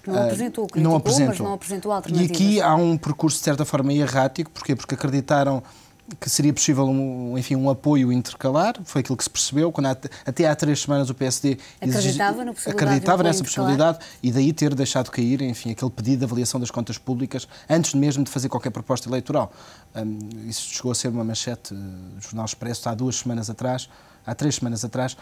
Porque não apresentou, criticou, não apresentou. mas não apresentou alternativas. E aqui há um percurso, de certa forma, errático. Porquê? Porque acreditaram que seria possível um apoio intercalar, foi aquilo que se percebeu, quando até há 3 semanas o PSD acreditava nessa possibilidade e daí ter deixado cair, enfim, aquele pedido de avaliação das contas públicas antes mesmo de fazer qualquer proposta eleitoral. Isso chegou a ser uma manchete do Jornal Expresso há 2 semanas atrás, há 3 semanas atrás,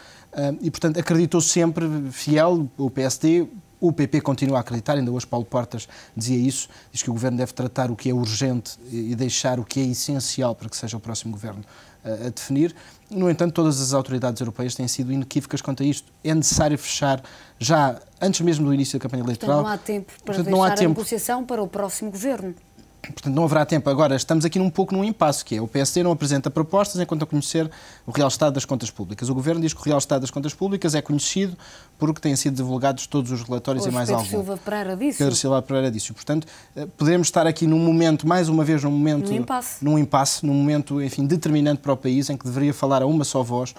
e portanto acreditou sempre, fiel, o PSD. O PP continua a acreditar, ainda hoje Paulo Portas dizia isso, diz que o Governo deve tratar o que é urgente e deixar o que é essencial para que seja o próximo Governo a definir. No entanto, todas as autoridades europeias têm sido inequívocas quanto a isto. É necessário fechar, já antes mesmo do início da campanha eleitoral. Portanto, não há tempo para deixar a negociação para o próximo Governo. Portanto, não haverá tempo. Agora, estamos aqui um pouco num impasse, que é o PSD não apresenta propostas enquanto a conhecer o real estado das contas públicas. O Governo diz que o real estado das contas públicas é conhecido porque têm sido divulgados todos os relatórios e mais algum. Pedro Silva Pereira disse. Pedro Silva Pereira disse. Portanto, podemos estar aqui num momento, mais uma vez, num impasse, num momento, enfim, determinante para o país, em que deveria falar a uma só voz.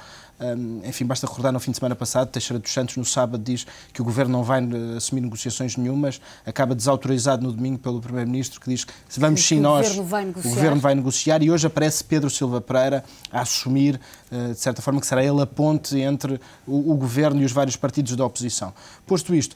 Enfim, basta recordar no fim de semana passado, Teixeira dos Santos no sábado diz que o Governo não vai assumir negociações nenhumas, acaba desautorizado no domingo pelo Primeiro-Ministro, que diz que se vamos sim nós, o Governo vai negociar, e hoje aparece Pedro Silva Pereira a assumir, de certa forma, que será ele a ponte entre o Governo e os vários partidos da oposição. Posto isto,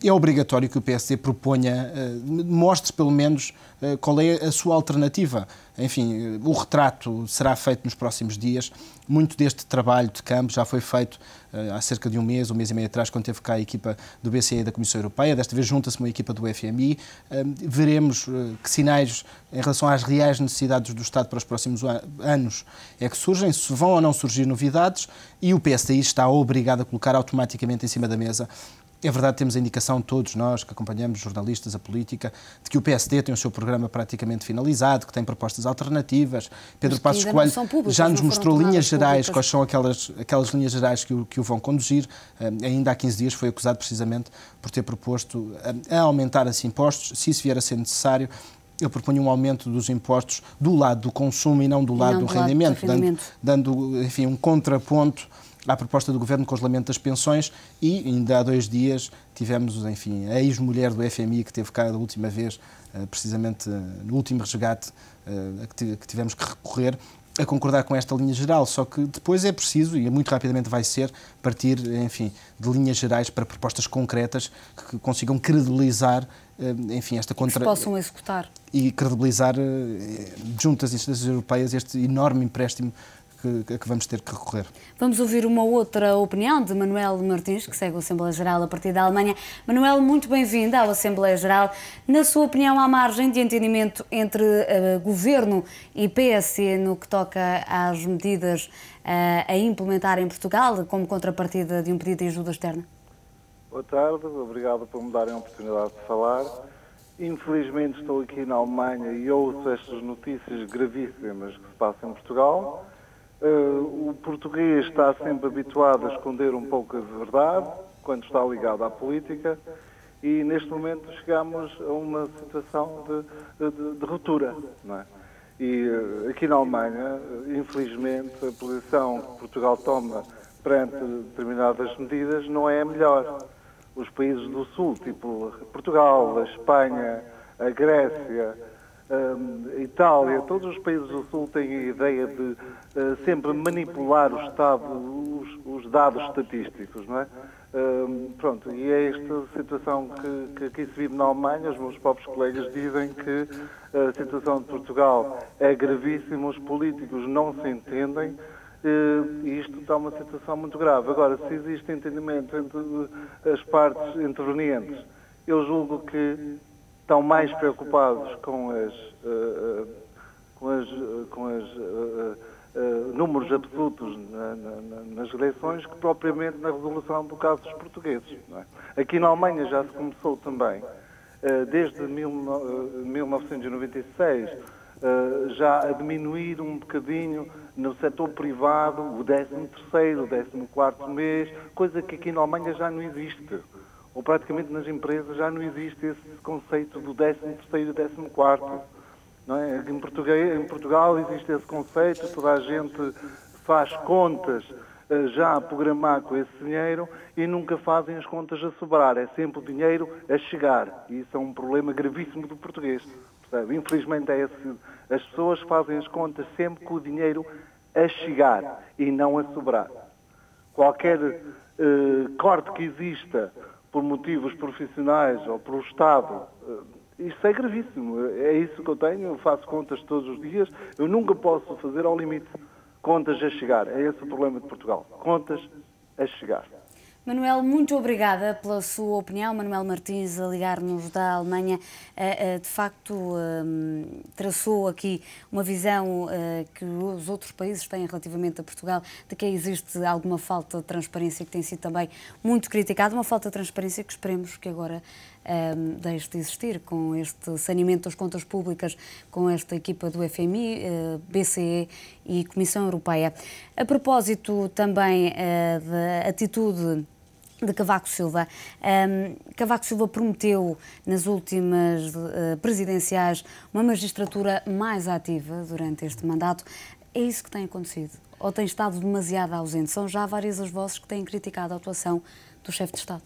é obrigatório que o PSD proponha, mostre pelo menos qual é a sua alternativa. Enfim, o retrato será feito nos próximos dias. Muito deste trabalho de campo já foi feito há cerca de um mês e meio atrás, quando teve cá a equipa do BCE e da Comissão Europeia. Desta vez junta-se uma equipa do FMI. Veremos que sinais em relação às reais necessidades do Estado para os próximos anos é que surgem, se vão ou não surgir novidades, e o PSD está obrigado a colocar automaticamente em cima da mesa. É verdade, temos a indicação, todos nós que acompanhamos, jornalistas, a política, de que o PSD tem o seu programa praticamente finalizado, que tem propostas alternativas. Pedro Passos Coelho já nos mostrou linhas gerais, quais são aquelas linhas gerais que o vão conduzir. Ainda há 15 dias foi acusado precisamente por ter proposto a aumentar esses impostos, se isso vier a ser necessário. Eu proponho um aumento dos impostos do lado do consumo e não do lado do rendimento, dando, enfim, um contraponto à proposta do Governo de congelamento das pensões. E ainda há 2 dias tivemos, enfim, a ex-mulher do FMI que teve cá da última vez, precisamente no último resgate que tivemos que recorrer, a concordar com esta linha geral, só que depois é preciso, e muito rapidamente vai ser, partir, enfim, de linhas gerais para propostas concretas que consigam credibilizar, enfim, esta que se possam executar. E credibilizar junto às instâncias europeias este enorme empréstimo que vamos ter que recorrer. Vamos ouvir uma outra opinião de Manuel Martins, que segue a Assembleia Geral a partir da Alemanha. Manuel, muito bem-vindo à Assembleia Geral. Na sua opinião, há margem de entendimento entre Governo e PSD no que toca às medidas a implementar em Portugal, como contrapartida de um pedido de ajuda externa? Boa tarde, obrigado por me darem a oportunidade de falar. Infelizmente estou aqui na Alemanha e ouço estas notícias gravíssimas que se passam em Portugal. O português está sempre habituado a esconder um pouco a verdade quando está ligado à política e neste momento chegamos a uma situação de ruptura, não é? E aqui na Alemanha, infelizmente, a posição que Portugal toma perante determinadas medidas não é a melhor. Os países do Sul, tipo Portugal, a Espanha, a Grécia, a Itália, todos os países do Sul têm a ideia de sempre manipular o Estado, os dados estatísticos, não é? Pronto, e é esta situação que aqui se vive na Alemanha. Os meus próprios colegas dizem que a situação de Portugal é gravíssima, os políticos não se entendem, e isto está uma situação muito grave. Agora, se existe entendimento entre as partes intervenientes, eu julgo que estão mais preocupados com números absolutos nas eleições que propriamente na resolução do caso dos portugueses, não é? Aqui na Alemanha já se começou também, desde 1996, já a diminuir um bocadinho no setor privado o 13º, o 14º mês, coisa que aqui na Alemanha já não existe. Ou praticamente nas empresas já não existe esse conceito do 13º e 14º. Não é? Em Portugal existe esse conceito, toda a gente faz contas já a programar com esse dinheiro e nunca fazem as contas a sobrar. É sempre o dinheiro a chegar. E isso é um problema gravíssimo do português. Percebe? Infelizmente é esse. As pessoas fazem as contas sempre com o dinheiro a chegar e não a sobrar. Qualquer corte que exista por motivos profissionais ou pelo Estado, isso é gravíssimo. É isso que eu tenho. Eu faço contas todos os dias. Eu nunca posso fazer ao limite contas a chegar. É esse o problema de Portugal. Contas a chegar. Manuel, muito obrigada pela sua opinião. Manuel Martins, a ligar-nos da Alemanha, de facto traçou aqui uma visão que os outros países têm relativamente a Portugal, de que existe alguma falta de transparência que tem sido também muito criticada, uma falta de transparência que esperemos que agora deixe de existir com este saneamento das contas públicas, com esta equipa do FMI, BCE e Comissão Europeia. A propósito também da atitude de Cavaco Silva. Cavaco Silva prometeu nas últimas presidenciais uma magistratura mais ativa durante este mandato. É isso que tem acontecido? Ou tem estado demasiado ausente? São já várias as vozes que têm criticado a atuação do chefe de Estado.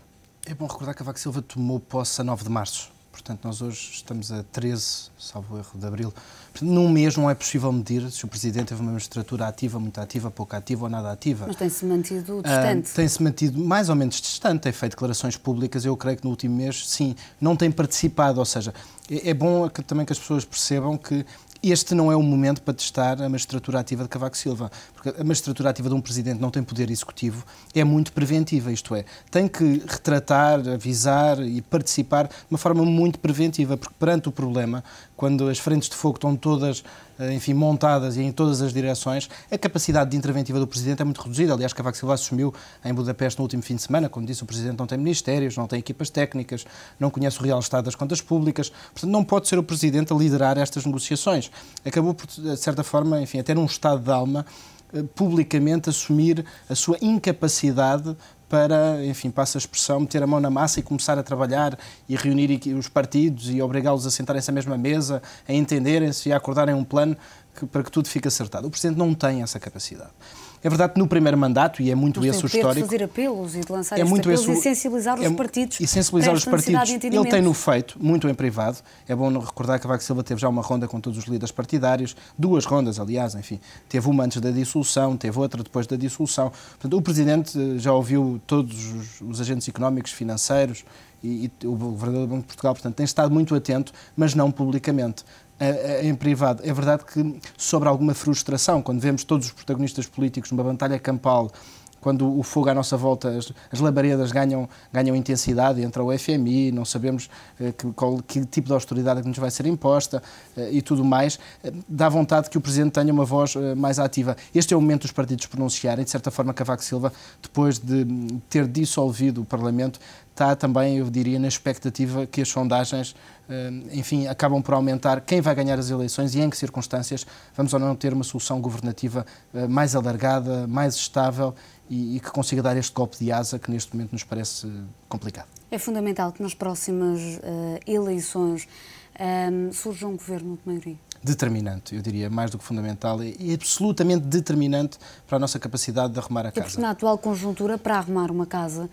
É bom recordar que Cavaco Silva tomou posse a 9 de março. Portanto, nós hoje estamos a 13, salvo erro, de abril. Portanto, num mês não é possível medir se o Presidente teve uma magistratura ativa, muito ativa, pouco ativa ou nada ativa. Mas tem-se mantido distante. Tem-se mantido mais ou menos distante, tem feito declarações públicas. Eu creio que no último mês, sim, não tem participado. Ou seja, é bom também que as pessoas percebam que este não é o momento para testar a magistratura ativa de Cavaco Silva, porque a magistratura ativa de um Presidente não tem poder executivo, é muito preventiva, isto é, tem que retratar, avisar e participar de uma forma muito preventiva, porque perante o problema, quando as frentes de fogo estão todas, enfim, montadas e em todas as direções, a capacidade de interventiva do Presidente é muito reduzida. Aliás, Cavaco Silva assumiu em Budapeste no último fim de semana, quando disse que o Presidente não tem ministérios, não tem equipas técnicas, não conhece o real estado das contas públicas, portanto não pode ser o Presidente a liderar estas negociações. Acabou por, de certa forma, enfim, até num estado de alma, publicamente assumir a sua incapacidade para, enfim, passa a expressão, meter a mão na massa e começar a trabalhar e reunir os partidos e obrigá-los a sentarem-se à mesma mesa, a entenderem-se e a acordarem um plano para que tudo fique acertado. O Presidente não tem essa capacidade. É verdade que no primeiro mandato, e é muito esse o histórico... de fazer apelos e de lançar estes apelos e sensibilizar os partidos. E sensibilizar os partidos. Ele tem-no feito, muito em privado. É bom recordar que Cavaco Silva teve já uma ronda com todos os líderes partidários, 2 rondas, aliás, enfim. Teve uma antes da dissolução, teve outra depois da dissolução. Portanto, o Presidente já ouviu todos os agentes económicos, financeiros e o Governador do Banco de Portugal. Portanto, tem estado muito atento, mas não publicamente. Em privado. É verdade que sobre alguma frustração, quando vemos todos os protagonistas políticos numa batalha campal, quando o fogo à nossa volta, as labaredas ganham intensidade, entra o FMI, não sabemos que tipo de austeridade é que nos vai ser imposta e tudo mais, dá vontade que o Presidente tenha uma voz mais ativa. Este é o momento dos partidos pronunciarem. De certa forma, Cavaco Silva, depois de ter dissolvido o Parlamento, está também, eu diria, na expectativa que as sondagens, enfim, acabam por aumentar quem vai ganhar as eleições e em que circunstâncias vamos ou não ter uma solução governativa mais alargada, mais estável e que consiga dar este golpe de asa que neste momento nos parece complicado. É fundamental que nas próximas eleições surja um governo de maioria. Determinante, eu diria, mais do que fundamental e absolutamente determinante para a nossa capacidade de arrumar a casa. Porque na atual conjuntura, para arrumar uma casa,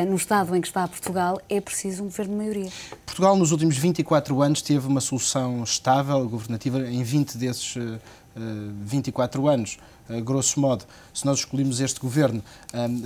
no estado em que está Portugal, é preciso um governo de maioria. Portugal, nos últimos 24 anos, teve uma solução estável, governativa, em 20 desses 24 anos. Grosso modo, se nós escolhemos este governo,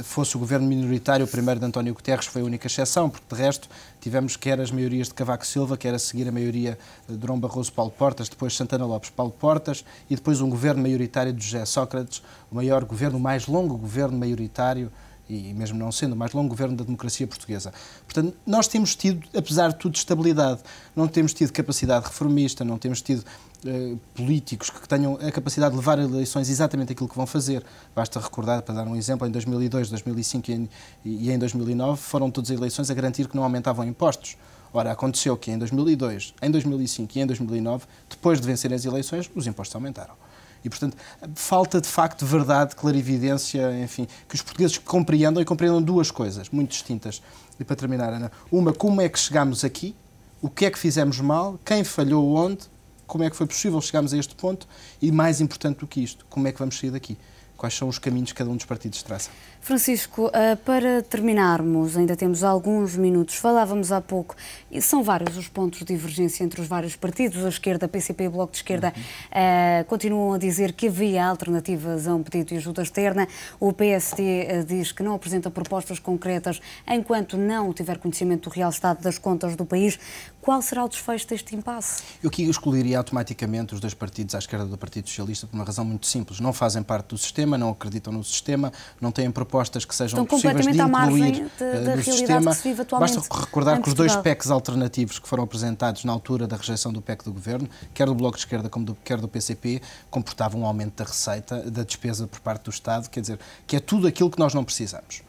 fosse o governo minoritário, o primeiro de António Guterres foi a única exceção, porque de resto tivemos quer as maiorias de Cavaco Silva, quer a seguir a maioria de Durão Barroso, Paulo Portas, depois Santana Lopes, Paulo Portas, e depois um governo maioritário de José Sócrates, o maior governo, o mais longo governo maioritário, e mesmo não sendo o mais longo governo da democracia portuguesa. Portanto, nós temos tido, apesar de tudo, estabilidade. Não temos tido capacidade reformista, não temos tido políticos que tenham a capacidade de levar a eleições exatamente aquilo que vão fazer. Basta recordar, para dar um exemplo, em 2002, 2005 e em 2009 foram todas as eleições a garantir que não aumentavam impostos. Ora, aconteceu que em 2002, em 2005 e em 2009, depois de vencerem as eleições, os impostos aumentaram. E, portanto, falta de facto verdade, clarividência, enfim, que os portugueses compreendam e compreendam 2 coisas muito distintas. E para terminar, Ana, uma, como é que chegámos aqui, o que é que fizemos mal, quem falhou onde, como é que foi possível chegarmos a este ponto e, mais importante do que isto, como é que vamos sair daqui. quais são os caminhos que cada um dos partidos traça. Francisco, para terminarmos, ainda temos alguns minutos, falávamos há pouco, e são vários os pontos de divergência entre os vários partidos, a esquerda, PCP e Bloco de Esquerda, continuam a dizer que havia alternativas a um pedido de ajuda externa, o PSD diz que não apresenta propostas concretas enquanto não tiver conhecimento do real estado das contas do país. Qual será o desfecho deste impasse? Eu aqui excluiria automaticamente os dois partidos à esquerda do Partido Socialista por uma razão muito simples. Não fazem parte do sistema, não acreditam no sistema, não têm propostas que sejam possíveis de incluir no sistema. Basta recordar que os dois PECs alternativos que foram apresentados na altura da rejeição do PEC do Governo, quer do Bloco de Esquerda quer do PCP, comportavam um aumento da receita, da despesa por parte do Estado, quer dizer, que é tudo aquilo que nós não precisamos.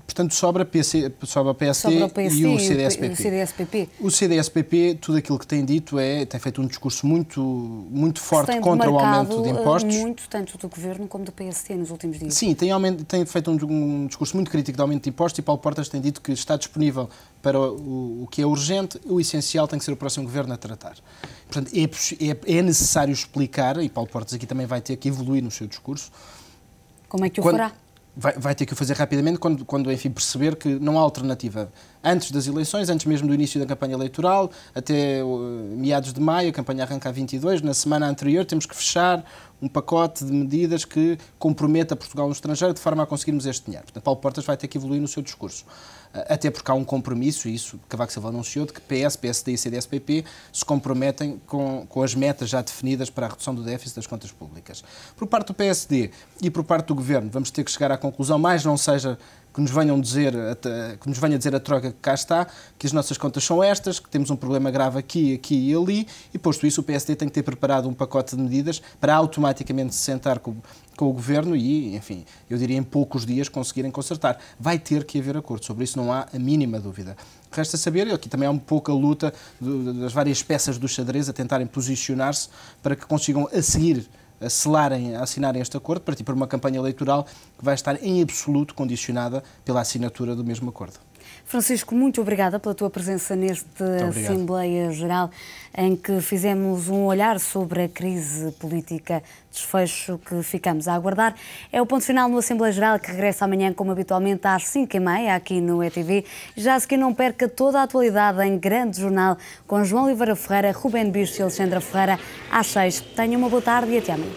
Portanto, sobra o PSD e o CDS-PP. O CDS-PP, tudo aquilo que tem dito tem feito um discurso muito forte contra o aumento de impostos. Muito, tanto do Governo como do PSD nos últimos dias. Sim, tem feito um discurso muito crítico do aumento de impostos e Paulo Portas tem dito que está disponível para o que é urgente, o essencial tem que ser o próximo Governo a tratar. Portanto, é necessário explicar, e Paulo Portas aqui também vai ter que evoluir no seu discurso. Como é que o fará? Vai ter que o fazer rapidamente quando enfim, perceber que não há alternativa. Antes das eleições, antes mesmo do início da campanha eleitoral, até meados de maio, a campanha arranca a 22, na semana anterior temos que fechar um pacote de medidas que comprometa Portugal no estrangeiro de forma a conseguirmos este dinheiro. Portanto, Paulo Portas vai ter que evoluir no seu discurso. Até porque há um compromisso, e isso Cavaco Silva anunciou, de que PS, PSD e CDS-PP se comprometem com as metas já definidas para a redução do déficit das contas públicas. Por parte do PSD e por parte do Governo, vamos ter que chegar à conclusão, mais não seja que nos venha dizer a troca que cá está, que as nossas contas são estas, que temos um problema grave aqui e ali, e posto isso o PSD tem que ter preparado um pacote de medidas para automaticamente se sentar com o Governo e, enfim, eu diria em poucos dias conseguirem consertar. Vai ter que haver acordo, sobre isso não há a mínima dúvida. Resta saber, e aqui também há um pouco a luta das várias peças do xadrez a tentarem posicionar-se para que consigam a seguir assinarem este acordo, para por uma campanha eleitoral que vai estar em absoluto condicionada pela assinatura do mesmo acordo. Francisco, muito obrigada pela tua presença nesta Assembleia Geral, em que fizemos um olhar sobre a crise política, desfecho que ficamos a aguardar. É o ponto final no Assembleia Geral, que regressa amanhã, como habitualmente, às 5h30, aqui no ETV. Já a seguir não perca toda a atualidade em grande jornal, com João Oliveira Ferreira, Rubén Bicho e Alexandra Ferreira, às 6. Tenha uma boa tarde e até amanhã.